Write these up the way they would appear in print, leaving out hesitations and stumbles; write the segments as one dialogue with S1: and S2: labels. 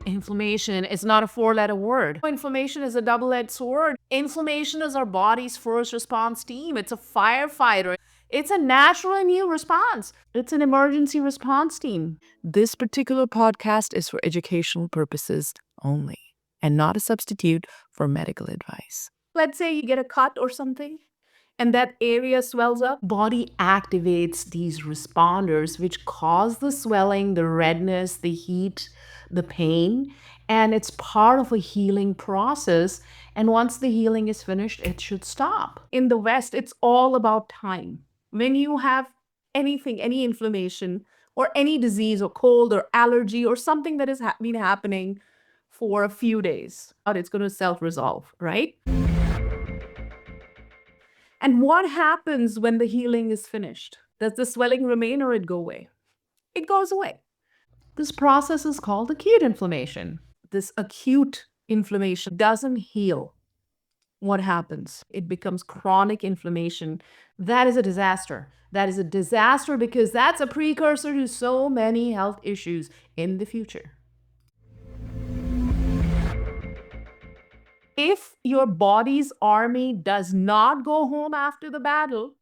S1: Inflammation is not a four-letter word. Inflammation is a double-edged sword. Inflammation is our body's first response team. It's a firefighter. It's a natural immune response. It's an emergency response team. This particular podcast is for educational purposes only and not a substitute for medical advice. Let's say you get a cut or something and that area swells up. Body activates these responders which cause the swelling, the redness, the heat, the pain, and it's part of a healing process. And once the healing is finished, it should stop. In the West, it's all about time. When you have anything, any inflammation or any disease or cold or allergy or something that has been happening for a few days, it's going to self-resolve, right? And what happens when the healing is finished? Does the swelling remain or it go away? It goes away. This process is called acute inflammation. This acute inflammation doesn't heal. What happens? It becomes chronic inflammation. That is a disaster. That is a disaster because that's a precursor to so many health issues in the future. If your body's army does not go home after the battle,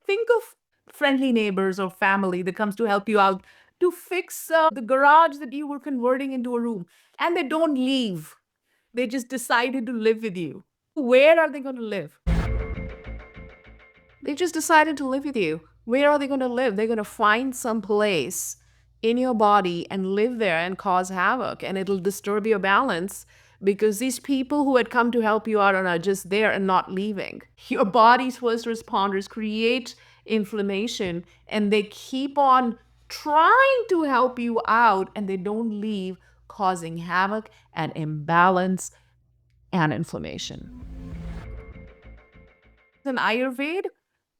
S1: think of friendly neighbors or family that comes to help you out to fix the garage that you were converting into a room, and they don't leave. They just decided to live with you. Where are they going to live? They just decided to live with you. Where are they going to live? They're going to find some place in your body and live there and cause havoc, and it'll disturb your balance because these people who had come to help you out are just there and not leaving. Your body's first responders create inflammation and they keep on trying to help you out and they don't leave, causing havoc and imbalance and inflammation. In Ayurveda,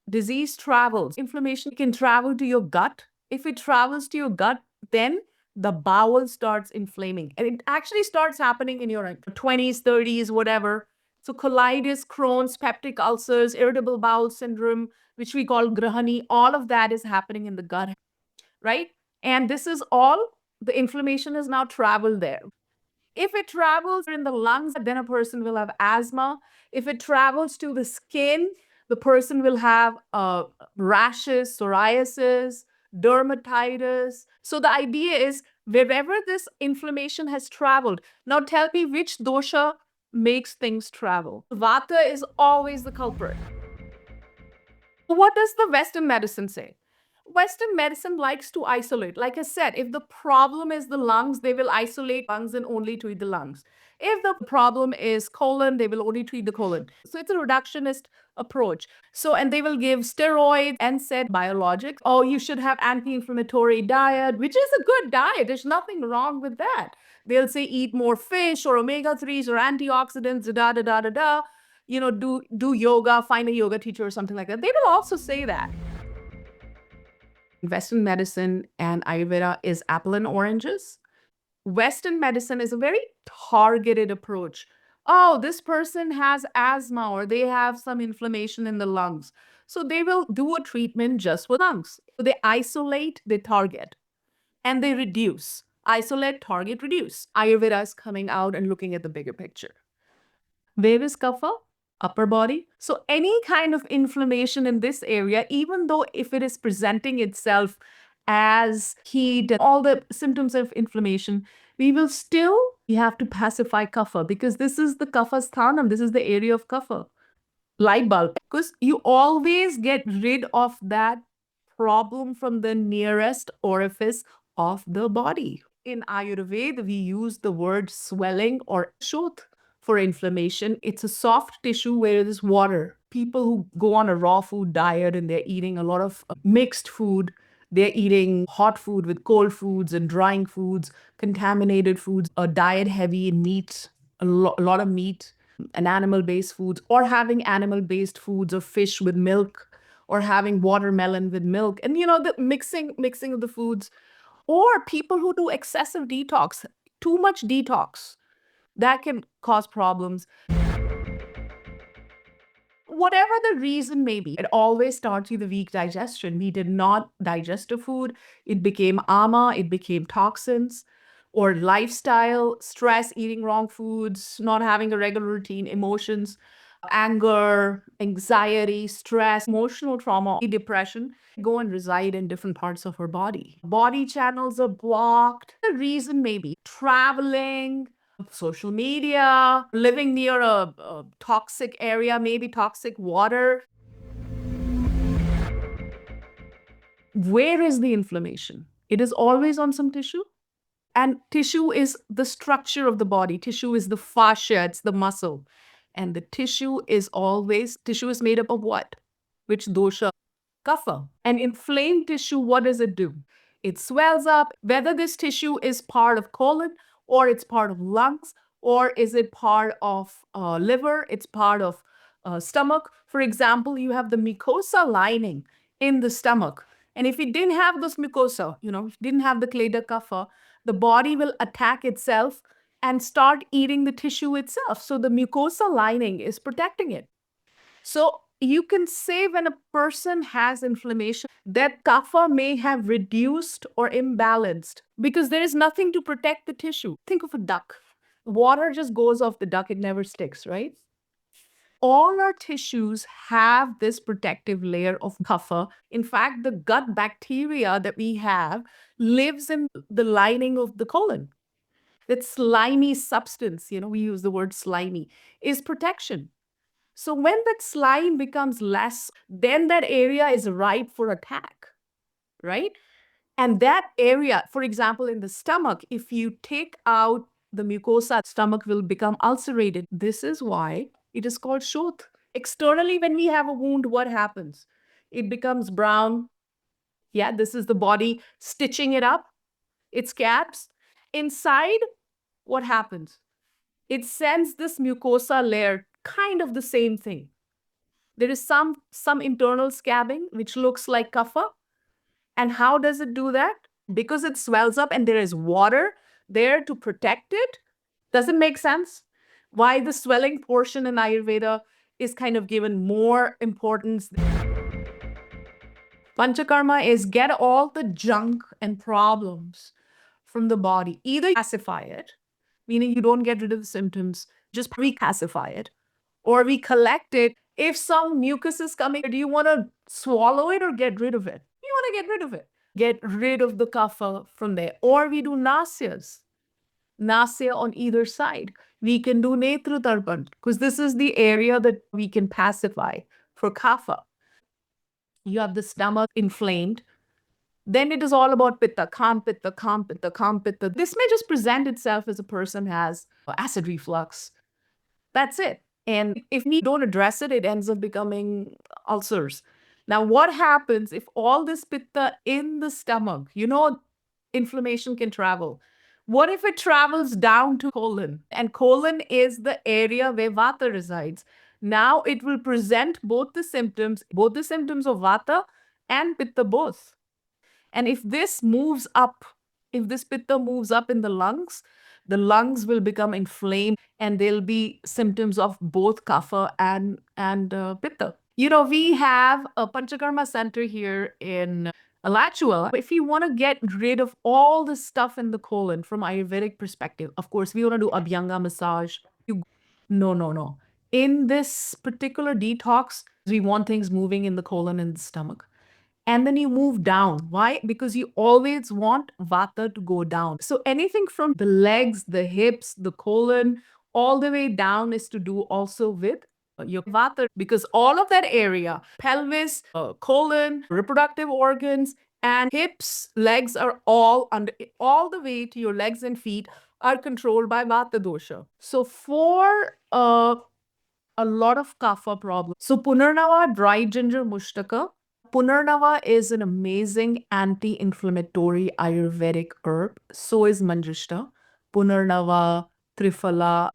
S1: disease travels. Inflammation can travel to your gut. If it travels to your gut, then the bowel starts inflaming. And it actually starts happening in your 20s, 30s, whatever. So colitis, Crohn's, peptic ulcers, irritable bowel syndrome, which we call grahani, all of that is happening in the gut, right? And this is all, the inflammation has now traveled there. If it travels in the lungs, then a person will have asthma. If it travels to the skin, the person will have rashes, psoriasis, dermatitis. So the idea is wherever this inflammation has traveled, now tell me which dosha makes things travel. Vata is always the culprit. What does the Western medicine say? Western medicine likes to isolate. Like I said, if the problem is the lungs, they will isolate lungs and only treat the lungs. If the problem is colon, they will only treat the colon. So it's a reductionist approach. So, and they will give steroids and said biologics. Oh, you should have anti-inflammatory diet, which is a good diet. There's nothing wrong with that. They'll say eat more fish or omega-3s or antioxidants, da da da da da. You know, do yoga, find a yoga teacher or something like that. They will also say that. Western medicine and Ayurveda is apple and oranges. Western medicine is a very targeted approach. Oh, this person has asthma or they have some inflammation in the lungs. So they will do a treatment just for lungs. So they isolate, they target, and they reduce. Isolate, target, reduce. Ayurveda is coming out and looking at the bigger picture. Where is kapha? Upper body. So any kind of inflammation in this area, even though if it is presenting itself as heat and all the symptoms of inflammation, we have to pacify kapha because this is the kapha sthanam. This is the area of kapha. Light bulb. Because you always get rid of that problem from the nearest orifice of the body. In Ayurveda, we use the word swelling or shot for inflammation. It's a soft tissue where there's water. People who go on a raw food diet and they're eating a lot of mixed food, they're eating hot food with cold foods and drying foods, contaminated foods, a diet heavy in meat, a lot of meat and animal-based foods, or having animal-based foods or fish with milk, or having watermelon with milk, and the mixing of the foods, or people who do excessive detox, too much detox, that can cause problems. Whatever the reason may be, it always starts with a weak digestion. We did not digest a food. It became ama, it became toxins. or lifestyle, stress, eating wrong foods, not having a regular routine, emotions, anger, anxiety, stress, emotional trauma, depression go and reside in different parts of her body. Body channels are blocked. The reason may be traveling, social media, living near a toxic area, maybe toxic water. Where is the inflammation? It is always on some tissue. And tissue is the structure of the body. Tissue is the fascia, it's the muscle. And the tissue is made up of what? Which dosha? Kapha. And inflamed tissue, what does it do? It swells up. Whether this tissue is part of colon or it's part of lungs or is it part of liver, it's part of stomach. For example, you have the mucosa lining in the stomach. And if it didn't have this mucosa, if it didn't have the Kleda kapha, the body will attack itself and start eating the tissue itself. So the mucosa lining is protecting it. So you can say when a person has inflammation, that kapha may have reduced or imbalanced because there is nothing to protect the tissue. Think of a duck. Water just goes off the duck, it never sticks, right? All our tissues have this protective layer of kapha. In fact, the gut bacteria that we have lives in the lining of the colon. That slimy substance, we use the word slimy, is protection. So when that slime becomes less, then that area is ripe for attack, right? And that area, for example, in the stomach, if you take out the mucosa, stomach will become ulcerated. This is why it is called shot. Externally, when we have a wound, what happens? It becomes brown. Yeah, this is the body stitching it up. It scabs. Inside, what happens? It sends this mucosa layer, kind of the same thing. There is some internal scabbing which looks like kapha. And how does it do that? Because it swells up and there is water there to protect it. Does it make sense? Why the swelling portion in Ayurveda is kind of given more importance. Panchakarma is get all the junk and problems from the body. Either pacify it, meaning you don't get rid of the symptoms, just reclassify it, or we collect it. If some mucus is coming, do you want to swallow it or get rid of it? You want to get rid of it. Get rid of the kapha from there. Or we do nasyas, nasya on either side. We can do netra tarpan because this is the area that we can pacify for kapha. You have the stomach inflamed. Then it is all about pitta, calm pitta, calm pitta, calm pitta. This may just present itself as a person has acid reflux. That's it. And if we don't address it, it ends up becoming ulcers. Now, what happens if all this pitta in the stomach, inflammation can travel? What if it travels down to colon? And colon is the area where vata resides. Now it will present both the symptoms of vata and pitta both. And if this moves up, if this pitta moves up in the lungs will become inflamed and there'll be symptoms of both kapha and pitta. We have a Panchakarma center here in Alachua. If you want to get rid of all the stuff in the colon from Ayurvedic perspective, of course, we want to do Abhyanga massage. No, no, no. In this particular detox, we want things moving in the colon and the stomach. And then you move down. Why? Because you always want vata to go down. So anything from the legs, the hips, the colon, all the way down is to do also with your vata, because all of that area, pelvis, colon, reproductive organs, and hips, legs are all under, all the way to your legs and feet are controlled by vata dosha. So for a lot of kapha problems. So Punarnava, dried ginger mushtaka. Punarnava is an amazing anti-inflammatory Ayurvedic herb. So is Manjishta. Punarnava, Triphala.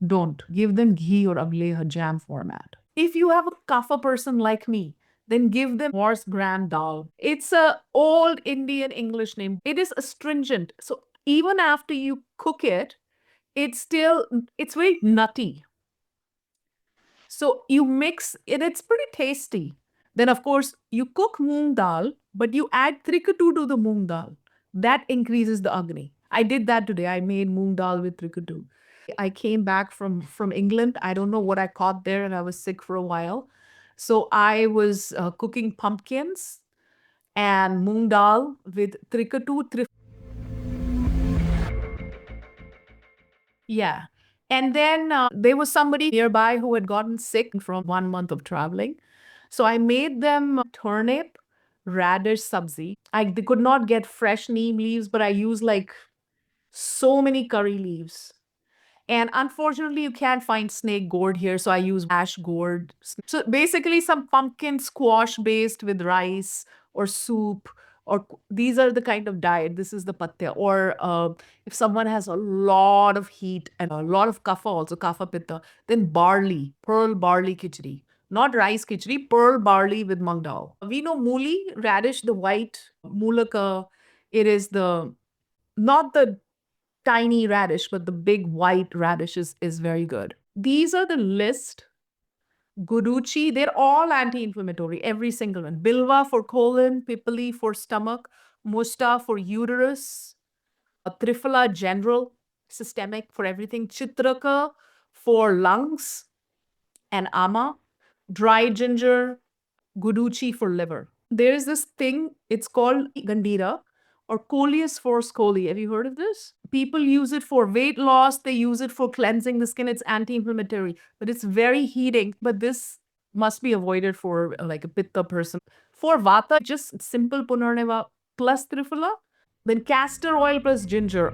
S1: Don't give them ghee or avleha jam format. If you have a kapha person like me, then give them horse gram dal. It's a old Indian English name. It is astringent. So even after you cook it, it's very nutty. So you mix it, it's pretty tasty. Then, of course, you cook moong dal, but you add trikatu to the moong dal. that increases the agni. I did that today. I made moong dal with trikatu. I came back from England. I don't know what I caught there, and I was sick for a while. So I was cooking pumpkins and moong dal with trikatu. Yeah. And then there was somebody nearby who had gotten sick from 1 month of traveling. So I made them turnip, radish sabzi. They could not get fresh neem leaves, but I used like so many curry leaves. And unfortunately, you can't find snake gourd here, so I use ash gourd. So basically, some pumpkin squash based with rice or soup, or these are the kind of diet. This is the patya. Or if someone has a lot of heat and a lot of kapha, also kapha pitta, then barley, pearl barley khichdi. Not rice khichdi, pearl barley with mung dal. We know mooli, radish, the white mulaka. It is the not the tiny radish, but the big white radish is very good. These are the list. Guduchi, they're all anti-inflammatory, every single one. Bilva for colon, pipali for stomach, musta for uterus, Triphala general, systemic for everything, Chitraka for lungs, and Ama, dry ginger, Guduchi for liver. There's this thing, it's called Gandhira or Coleus force coli. Have you heard of this? People use it for weight loss, they use it for cleansing the skin. It's anti-inflammatory, but it's very heating. But this must be avoided for like a pitta person. For vata, just simple punarneva plus triphala, then castor oil plus ginger.